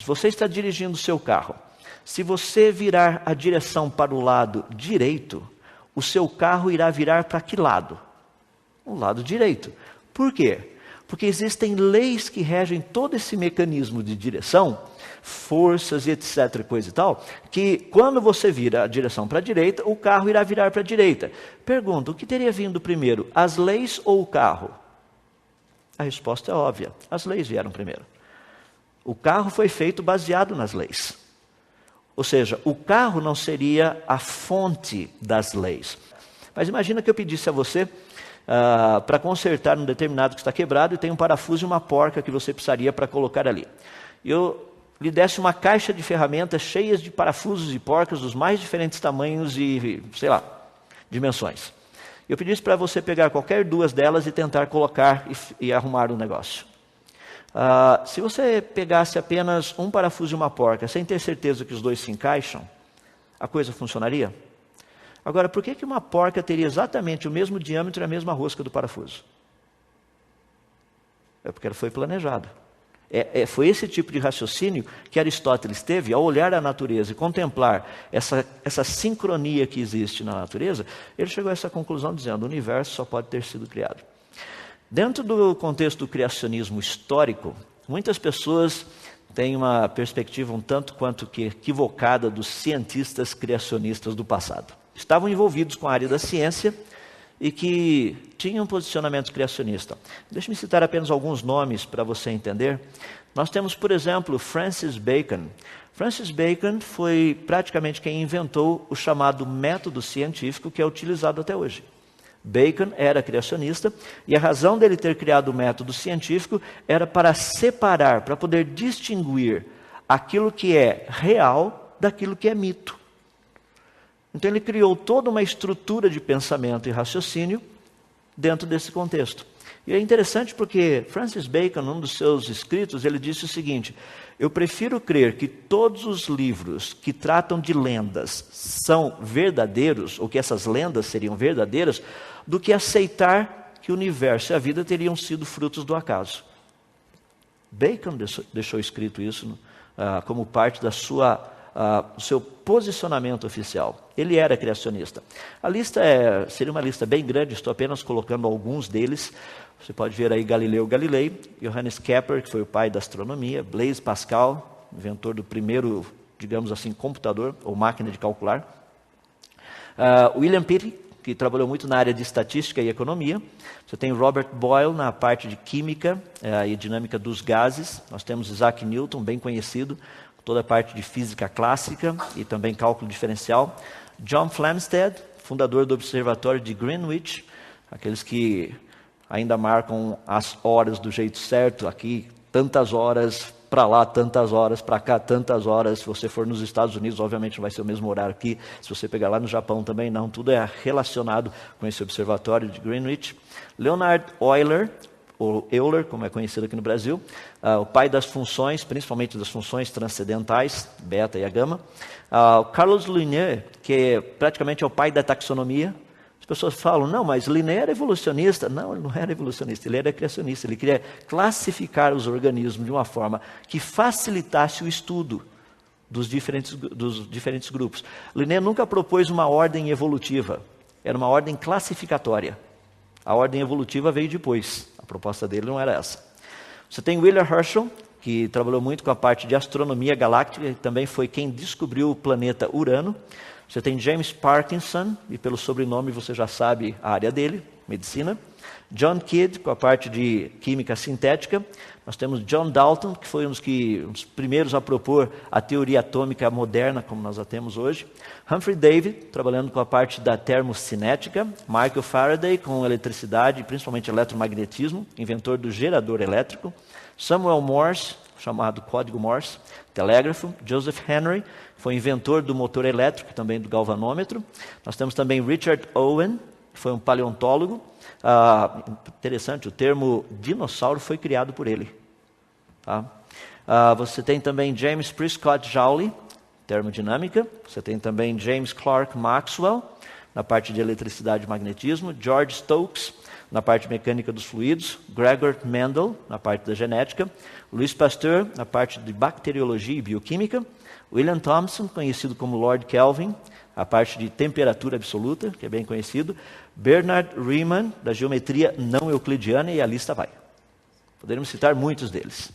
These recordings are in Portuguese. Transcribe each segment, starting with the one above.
Se você está dirigindo o seu carro, se você virar a direção para o lado direito, o seu carro irá virar para que lado? O lado direito. Por quê? Porque existem leis que regem todo esse mecanismo de direção, forças e etc, coisa e tal, que quando você vira a direção para a direita, o carro irá virar para a direita. Pergunta, o que teria vindo primeiro, as leis ou o carro? A resposta é óbvia, as leis vieram primeiro. O carro foi feito baseado nas leis. Ou seja, o carro não seria a fonte das leis. Mas imagina que eu pedisse a você para consertar um determinado que está quebrado e tem um parafuso e uma porca que você precisaria para colocar ali. Eu lhe desse uma caixa de ferramentas cheias de parafusos e porcas dos mais diferentes tamanhos e, sei lá, dimensões. Eu pedisse para você pegar qualquer duas delas e tentar colocar e arrumar o negócio. Se você pegasse apenas um parafuso e uma porca, sem ter certeza que os dois se encaixam, a coisa funcionaria? Agora, por que uma porca teria exatamente o mesmo diâmetro e a mesma rosca do parafuso? É porque ela foi planejada. Foi esse tipo de raciocínio que Aristóteles teve ao olhar a natureza e contemplar essa sincronia que existe na natureza. Ele chegou a essa conclusão dizendo: o universo só pode ter sido criado. Dentro do contexto do criacionismo histórico, muitas pessoas têm uma perspectiva um tanto quanto que equivocada dos cientistas criacionistas do passado. Estavam envolvidos com a área da ciência e que tinham um posicionamento criacionista. Deixe-me citar apenas alguns nomes para você entender. Nós temos, por exemplo, Francis Bacon. Francis Bacon foi praticamente quem inventou o chamado método científico que é utilizado até hoje. Bacon era criacionista e a razão dele ter criado o método científico era para separar, para poder distinguir aquilo que é real daquilo que é mito. Então ele criou toda uma estrutura de pensamento e raciocínio dentro desse contexto. E é interessante porque Francis Bacon, num dos seus escritos, ele disse o seguinte: eu prefiro crer que todos os livros que tratam de lendas são verdadeiros, ou que essas lendas seriam verdadeiras, do que aceitar que o universo e a vida teriam sido frutos do acaso. Bacon deixou escrito isso como parte do seu posicionamento oficial. Ele era criacionista. A lista seria uma lista bem grande, estou apenas colocando alguns deles. Você pode ver aí Galileu Galilei, Johannes Kepler, que foi o pai da astronomia, Blaise Pascal, inventor do primeiro, digamos assim, computador ou máquina de calcular, William Pitt, que trabalhou muito na área de estatística e economia. Você tem Robert Boyle na parte de química e dinâmica dos gases. Nós temos Isaac Newton, bem conhecido, toda a parte de física clássica e também cálculo diferencial. John Flamsteed, fundador do Observatório de Greenwich, aqueles que ainda marcam as horas do jeito certo, aqui tantas horas, para lá tantas horas, para cá tantas horas. Se você for nos Estados Unidos, obviamente não vai ser o mesmo horário aqui. Se você pegar lá no Japão também não, tudo é relacionado com esse Observatório de Greenwich. Leonhard Euler, ou Euler, como é conhecido aqui no Brasil, o pai das funções, principalmente das funções transcendentais, beta e a gama. Carlos Linné, que praticamente é o pai da taxonomia. As pessoas falam, não, mas Linné era evolucionista. Não, ele não era evolucionista, ele era criacionista. Ele queria classificar os organismos de uma forma que facilitasse o estudo dos diferentes grupos. Linné nunca propôs uma ordem evolutiva, era uma ordem classificatória. A ordem evolutiva veio depois, a proposta dele não era essa. Você tem William Herschel, que trabalhou muito com a parte de astronomia galáctica, e também foi quem descobriu o planeta Urano. Você tem James Parkinson, e pelo sobrenome você já sabe a área dele, medicina. John Kidd, com a parte de química sintética. Nós temos John Dalton, que foi um dos primeiros a propor a teoria atômica moderna, como nós a temos hoje. Humphrey Davy, trabalhando com a parte da termocinética. Michael Faraday, com eletricidade, principalmente eletromagnetismo, inventor do gerador elétrico. Samuel Morse, chamado código Morse, telégrafo. Joseph Henry, foi inventor do motor elétrico, também do galvanômetro. Nós temos também Richard Owen, que foi um paleontólogo. Interessante, o termo dinossauro foi criado por ele. Tá? Você tem também James Prescott Joule, termodinâmica. Você tem também James Clerk Maxwell, na parte de eletricidade e magnetismo. George Stokes, na parte mecânica dos fluidos, Gregor Mendel, na parte da genética, Louis Pasteur, na parte de bacteriologia e bioquímica, William Thomson, conhecido como Lord Kelvin, a parte de temperatura absoluta, que é bem conhecido, Bernard Riemann, da geometria não euclidiana, e a lista vai. Poderíamos citar muitos deles.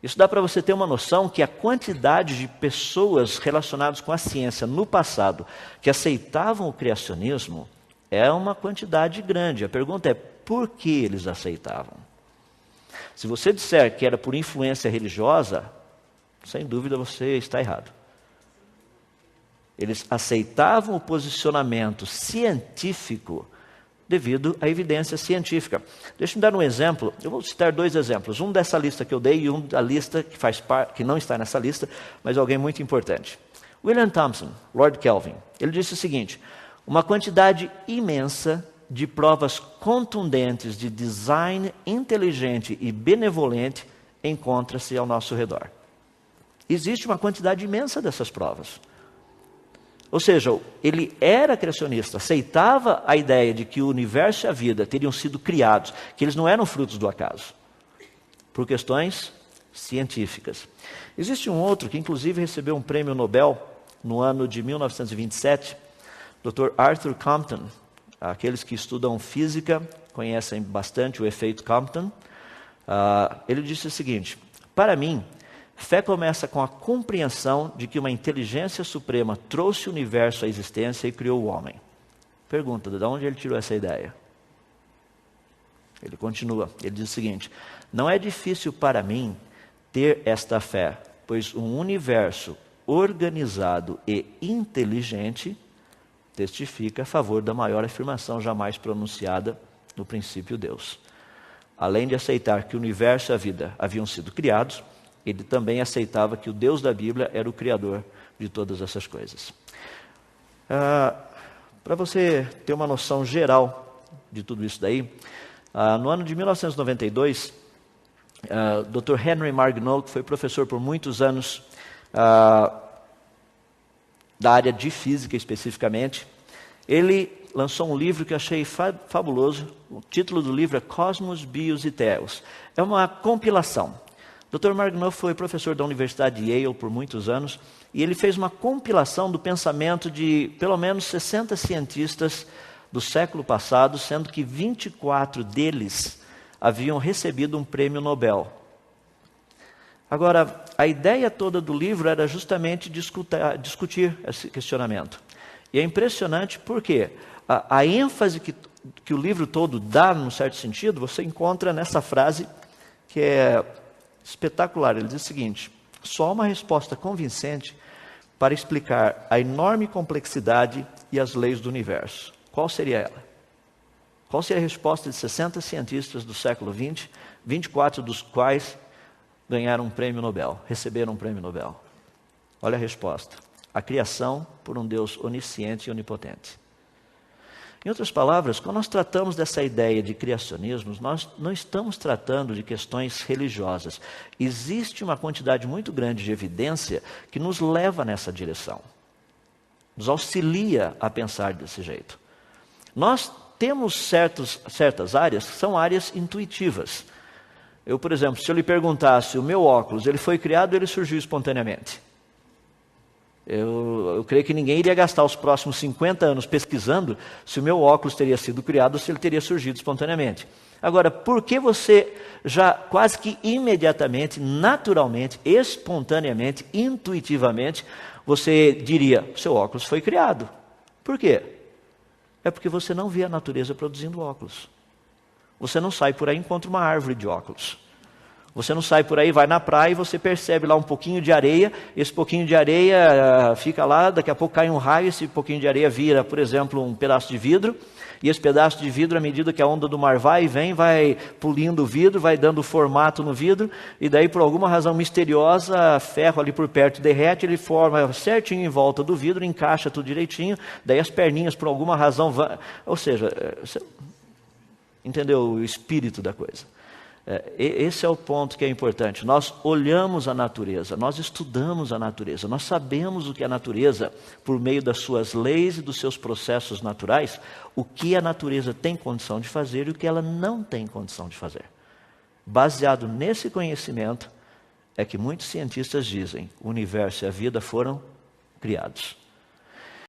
Isso dá para você ter uma noção que a quantidade de pessoas relacionadas com a ciência no passado que aceitavam o criacionismo é uma quantidade grande. A pergunta é, por que eles aceitavam? Se você disser que era por influência religiosa, sem dúvida você está errado. Eles aceitavam o posicionamento científico devido à evidência científica. Deixa eu dar um exemplo. Eu vou citar 2 exemplos. Um dessa lista que eu dei e um da lista que faz parte, que não está nessa lista, mas alguém muito importante. William Thomson, Lord Kelvin, ele disse o seguinte: uma quantidade imensa de provas contundentes de design inteligente e benevolente encontra-se ao nosso redor. Existe uma quantidade imensa dessas provas. Ou seja, ele era criacionista, aceitava a ideia de que o universo e a vida teriam sido criados, que eles não eram frutos do acaso, por questões científicas. Existe um outro que inclusive recebeu um prêmio Nobel no ano de 1927, Dr. Arthur Compton. Aqueles que estudam física conhecem bastante o efeito Compton. Ele disse o seguinte: para mim, fé começa com a compreensão de que uma inteligência suprema trouxe o universo à existência e criou o homem. Pergunta, de onde ele tirou essa ideia? Ele continua, ele diz o seguinte: não é difícil para mim ter esta fé, pois um universo organizado e inteligente testifica a favor da maior afirmação jamais pronunciada no princípio Deus. Além de aceitar que o universo e a vida haviam sido criados, ele também aceitava que o Deus da Bíblia era o Criador de todas essas coisas. Para você ter uma noção geral de tudo isso daí, no ano de 1992, Dr. Henry Margenau, que foi professor por muitos anos da área de física especificamente, ele lançou um livro que eu achei fabuloso. O título do livro é Cosmos, Bios e Theos. É uma compilação. Dr. Margenau foi professor da Universidade de Yale por muitos anos, e ele fez uma compilação do pensamento de pelo menos 60 cientistas do século passado, sendo que 24 deles haviam recebido um prêmio Nobel. Agora, a ideia toda do livro era justamente discutir esse questionamento. E é impressionante porque a ênfase que o livro todo dá, num certo sentido, você encontra nessa frase que é espetacular. Ele diz o seguinte: só há uma resposta convincente para explicar a enorme complexidade e as leis do universo. Qual seria ela? Qual seria a resposta de 60 cientistas do século XX, 24 dos quais ganharam um prêmio Nobel, receberam um prêmio Nobel? Olha a resposta: a criação por um Deus onisciente e onipotente. Em outras palavras, quando nós tratamos dessa ideia de criacionismo, nós não estamos tratando de questões religiosas. Existe uma quantidade muito grande de evidência que nos leva nessa direção, nos auxilia a pensar desse jeito. Nós temos certas áreas que são áreas intuitivas. Eu, por exemplo, se eu lhe perguntasse, o meu óculos, ele foi criado ou ele surgiu espontaneamente? Eu creio que ninguém iria gastar os próximos 50 anos pesquisando se o meu óculos teria sido criado ou se ele teria surgido espontaneamente. Agora, por que você já quase que imediatamente, naturalmente, espontaneamente, intuitivamente, você diria, seu óculos foi criado? Por quê? É porque você não vê a natureza produzindo óculos. Você não sai por aí e encontra uma árvore de óculos. Você não sai por aí, vai na praia e você percebe lá um pouquinho de areia, esse pouquinho de areia fica lá, daqui a pouco cai um raio, esse pouquinho de areia vira, por exemplo, um pedaço de vidro, e esse pedaço de vidro, à medida que a onda do mar vai e vem, vai polindo o vidro, vai dando formato no vidro, e daí por alguma razão misteriosa, ferro ali por perto derrete, ele forma certinho em volta do vidro, encaixa tudo direitinho, daí as perninhas por alguma razão vão... Ou seja, você entendeu o espírito da coisa? Esse é o ponto que é importante. Nós olhamos a natureza, nós estudamos a natureza, nós sabemos o que a natureza, por meio das suas leis e dos seus processos naturais, o que a natureza tem condição de fazer e o que ela não tem condição de fazer. Baseado nesse conhecimento, é que muitos cientistas dizem: o universo e a vida foram criados.